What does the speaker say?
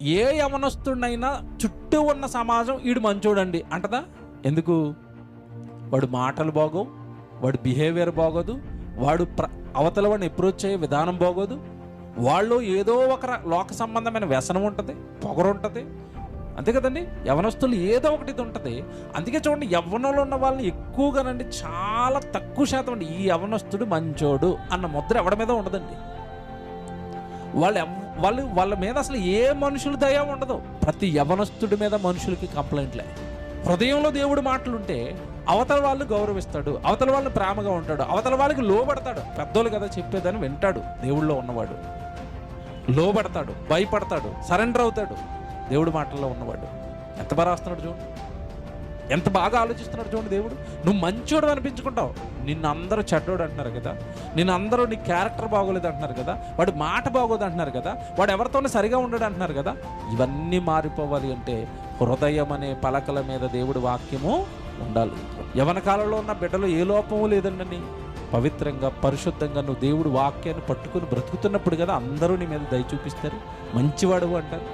ఏ యవనస్తుడినైనా చుట్టూ ఉన్న సమాజం ఈడు మంచోడండి అంటదా? ఎందుకు? వాడు మాటలు బాగోవు, వాడు బిహేవియర్ బాగోదు, వాడు అవతల వాడిని అప్రోచ్ అయ్యే విధానం బాగోదు, వాళ్ళు ఏదో ఒక లోక సంబంధమైన వ్యసనం ఉంటుంది, పొగరు ఉంటుంది, అంతే కదండి. యవనస్తులు ఏదో ఒకటి ఇది ఉంటుంది. అందుకే చూడండి, యవ్వనంలో ఉన్న వాళ్ళని ఎక్కువగానండి చాలా తక్కువ శాతం అండి ఈ యవనస్తుడు మంచోడు అన్న ముద్ర ఎవడి మీద ఉండదండి. వాళ్ళ మీద అసలు ఏ మనుషుల దయ ఉండదు. ప్రతి యవనస్తుడి మీద మనుషులకి కంప్లైంట్లే. హృదయంలో దేవుడు మాటలుంటే అవతల వాళ్ళు గౌరవిస్తాడు, అవతల వాళ్ళని ప్రేమగా ఉంటాడు, అవతల వాళ్ళకి లోబడతాడు. పెద్దోళ్ళు కదా చెప్పేదని వింటాడు. దేవుళ్ళో ఉన్నవాడు లోబడతాడు, భయపడతాడు, సరెండర్ అవుతాడు. దేవుడి మాటల్లో ఉన్నవాడు ఎంత బాగా రాస్తున్నాడు చూడండి, ఎంత బాగా ఆలోచిస్తున్నాడు చూడండి. దేవుడు నువ్వు మంచోడు అనిపించుకుంటావు, నిన్ను అందరూ చెడ్డోడు అంటున్నారు కదా, నిన్ను అందరూ నీ క్యారెక్టర్ బాగోలేదు అంటున్నారు కదా, వాడి మాట బాగోదు అంటున్నారు కదా, వాడు ఎవరితోనే సరిగా ఉండడు అంటున్నారు కదా. ఇవన్నీ మారిపోవాలి అంటే హృదయం అనే పలకల మీద దేవుడి వాక్యము ఉండాలి. యవన కాలంలో ఉన్న బిడ్డలు ఏ లోపము లేదండి. పవిత్రంగా పరిశుద్ధంగా నువ్వు దేవుడి వాక్యాన్ని పట్టుకుని బ్రతుకుతున్నప్పుడు కదా అందరూ నీ మీద దయ చూపిస్తారు, మంచివాడు అంటారు.